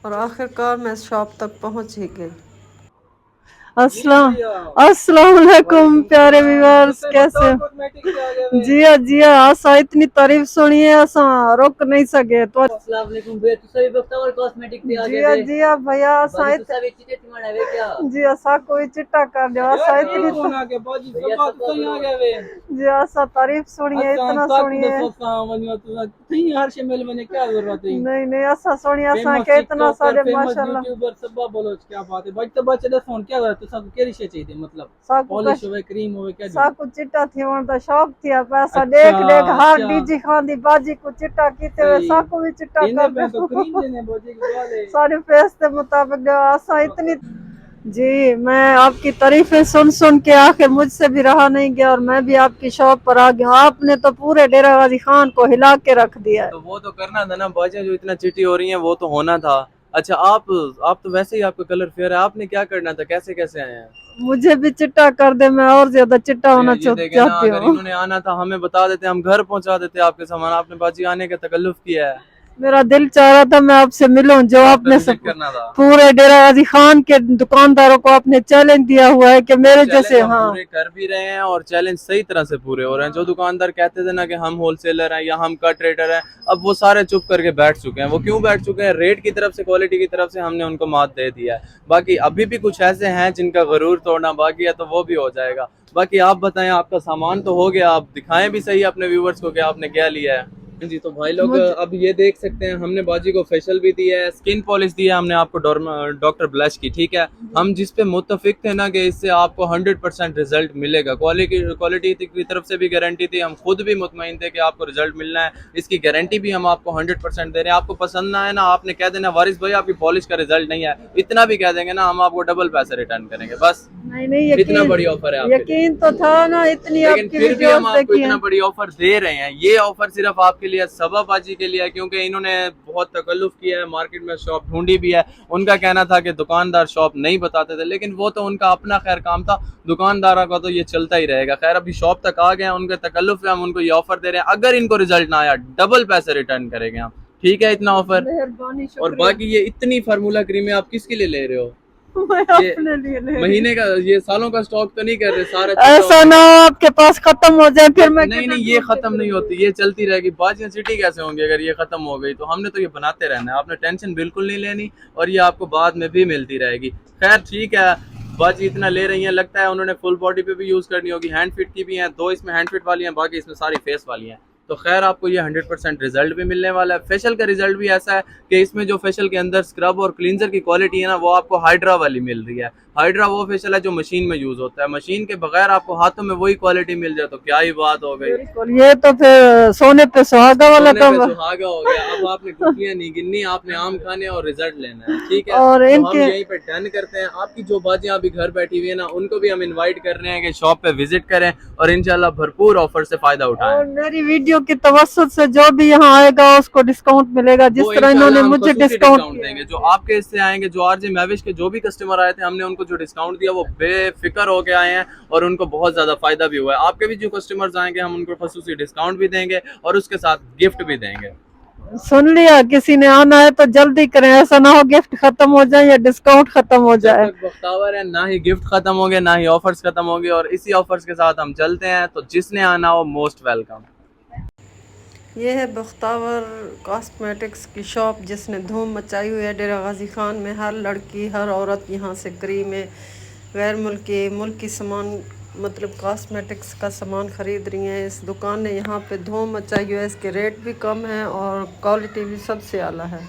और आखिरकार मैं शॉप तक पहुंच ही गई। अस्सलाम वालेकुम प्यारे व्यूअर्स, कैसे हो? जी हाँ आसा इतनी तारीफ सुनी है, असा रोक नहीं सके तो। अस्सलाम वालेकुम भैया, तुसा भी बख्तावर कॉस्मेटिक पे आ गए वे। जी हाँ भैया बाजी असा तुसा भी चिटे तिमाड़ा वे क्या? जी असा कोई चिट्टा कर दो, असा इतनी कौन आ गया बाजी, सब बात तो आ गए वे। जी असा तारीफ सुनिए, इतना सुनिए। नहीं हर शे मिल मैंने क्या जरूरत है। नहीं नहीं असा सुनिए, असा फेमस के इतना टिकटॉकर, सारे फेमस माशाल्लाह यूट्यूबर सब बोलो क्या बात है। बच तो बच दे फोन क्या जरूरत है, सब केरी शे चाहिए मतलब साकू पॉलिश होवे, क्रीम होवे, क्या जो। साकू चिट्टा थी वण तो शौक थी पैसा अच्छा देख देख हर अच्छा डीजी खांदी बाजी को चिट्टा कीते हुए सही। साकू भी चिट्टा इन्हें कर पे दे तो क्रीम देने बाजी के वाले। सारे फेस के मुताबिक जो आसा इतनी। जी मैं आपकी तारीफें सुन सुन के आखिर मुझसे भी रहा नहीं गया और मैं भी आपकी शॉप पर आ गया। आपने तो पूरे डेरा गाजी खान को हिला के रख दिया है। तो वो तो करना था ना बाजियां, जो इतना चिटी हो रही हैं वो तो होना था। अच्छा आप तो वैसे ही आपका कलर फेयर है, आपने क्या करना था, कैसे कैसे आए हैं? मुझे भी चिट्टा कर दे, मैं और ज्यादा चिट्टा होना ये देखे ना, चाहती अगर हूँ। इन्होंने आना था हमें बता देते, हम घर पहुंचा देते आपके सामान। आपने बाजी आने का तकल्लुफ किया है। मेरा दिल चाह रहा था मैं आपसे मिलूं, जो आपने आपने विजिट करना था। पूरे डेरा गाजी खान के दुकानदारों को आपने चैलेंज दिया हुआ है कि मेरे चैलेंज जैसे। हम हाँ पूरे कर भी रहे हैं और चैलेंज सही तरह से पूरे हो रहे हैं। जो दुकानदार कहते थे ना कि हम होलसेलर हैं या हम कट रेटर हैं, अब वो सारे चुप करके बैठ चुके हैं। वो क्यों बैठ चुके हैं? रेट की तरफ से, क्वालिटी की तरफ से हमने उनको मात दे दिया है। बाकी अभी भी कुछ ऐसे हैं जिनका गरूर तोड़ना बाकी है, तो वो भी हो जाएगा। बाकी आप बताएं, आपका सामान तो हो गया, आप दिखाएं भी सही अपने व्यूवर्स को कि आपने क्या लिया है। जी तो भाई लोग मुझे अब ये देख सकते हैं, हमने बाजी को फेशियल भी दिया है, स्किन पॉलिश दिया है हमने आपको डॉक्टर ब्लश की, ठीक है। हम जिस पे मुत्तफिक थे ना कि इससे आपको 100% रिजल्ट मिलेगा, क्वालिटी की तरफ से भी गारंटी थी, हम खुद भी मुतमईन थे कि आपको रिजल्ट मिलना है। इसकी गारंटी भी हम आपको 100% दे रहे हैं। आपको पसंद ना है ना, आपने कह देना वारिस भाई आपकी पॉलिश का रिजल्ट नहीं है, इतना भी कह देंगे ना, हम आपको डबल पैसे रिटर्न करेंगे। बस नहीं इतना यकीन, बड़ी ऑफर है आपके लिए। यकीन तो था ना, इतनी लेकिन आपकी फिर भी वीडियोस हम आपको देखी इतना हैं। बड़ी ऑफर दे रहे हैं। ये ऑफर सिर्फ आपके लिए, सबाबाजी के लिए है, क्योंकि इन्होंने बहुत तकल्लुफ किया है, मार्केट में शॉप ढूंढी भी है। उनका कहना था कि दुकानदार शॉप नहीं बताते थे, लेकिन वो तो उनका अपना खैर काम था, दुकानदारों का तो ये चलता ही रहेगा। खैर अभी शॉप तक आ गए, उनके तकल्लुफ है, हम उनको ये ऑफर दे रहे हैं। अगर इनको रिजल्ट ना आया, डबल पैसे रिटर्न करेंगे हम, ठीक है? इतना ऑफर। मेहरबानी, और शुक्रिया। बाकी ये इतनी फार्मूला क्रीमें आप किसके लिए ले रहे हो? मैं ये अपने लिए ले रही महीने का, ये सालों का स्टॉक तो नहीं कर रहे सारा हूँ। छुट्टा ऐसा होने ना का? हो आपके पास खत्म हो जाए फिर मैं नहीं किधर नहीं, ये ढूंढती खत्म नहीं फिरूंगी। होती, ये चलती रहेगी। बाजियां सिटी कैसे होंगी अगर ये खत्म हो गई? तो हमने तो ये बनाते रहना है, आपने टेंशन बिल्कुल नहीं लेनी, और ये आपको बाद में भी मिलती रहेगी। खैर ठीक है, बाजी इतना ले रही हैं, लगता है उन्होंने फुल बॉडी पे भी यूज करनी होगी। हैंड फिट की भी हैं, दो इसमें हैंड फिट वाली हैं, बाकी इसमें सारी फेस वाली हैं। तो खैर आपको ये 100% रिजल्ट भी मिलने वाला है। फेशियल का रिजल्ट भी ऐसा है कि इसमें जो फेशियल के अंदर स्क्रब और क्लींजर की क्वालिटी है ना, वो आपको हाइड्रा वाली मिल रही है। हाइड्रा वो फेशियल है जो मशीन में यूज होता है, मशीन के बगैर आपको हाथों में वही क्वालिटी मिल जाए तो क्या ही बात हो गई। बिल्कुल, ये तो फिर सोने पे सुहागा वाला सोने काम पे है। सुहागा हो गया। अब आपने गुठलियां नहीं गिननी, आपने आम खाने और रिजल्ट लेना है, ठीक है? और तो हम इनके यहीं पे डन करते हैं। आपकी जो बाजियां अभी घर बैठी हुई है ना, उनको भी हम इनवाइट कर रहे हैं कि शॉप पे विजिट करें और इंशाल्लाह भरपूर ऑफर से फायदा उठाएं। और मेरी वीडियो की तवज्जुह से जो भी यहाँ आएगा उसको डिस्काउंट मिलेगा, जिस वो तरह इन्होंने इंशाल्लाह हम मुझे खसूसी डिस्काउंट डिस्काउंट किया देंगे। जो है। आपके इससे आएंगे, जो आरजे मैविश के जो भी कस्टमर आए थे, हमने उनको जो डिस्काउंट दिया वो बेफिक्र होके आए हैं और उनको बहुत ज्यादा फायदा भी हुआ है। आपके भी जो कस्टमर्स आएंगे, हम उनको खसूसी डिस्काउंट भी देंगे और उसके साथ गिफ्ट भी देंगे। सुन लिया, किसी ने आना है तो जल्दी करें, ऐसा ना हो गिफ्ट खत्म हो जाए या डिस्काउंट खत्म हो जब जाए। तक बख्तावर है, ना ही गिफ्ट खत्म होंगे ना ही ऑफर्स खत्म होंगे, और इसी ऑफर्स के साथ हम चलते हैं। तो जिसने आना हो मोस्ट वेलकम। ये है बख्तावर कॉस्मेटिक्स की शॉप, जिसने धूम मचाई हुई है डेरा गाजी खान में। हर लड़की, हर औरत यहाँ से क्रीमें, गैर मुल्की, मुल्की सामान, मतलब कॉस्मेटिक्स का सामान ख़रीद रही हैं। इस दुकान ने यहाँ पे धूम मचाई हुई है। इसके रेट भी कम है और क्वालिटी भी सबसे आला है।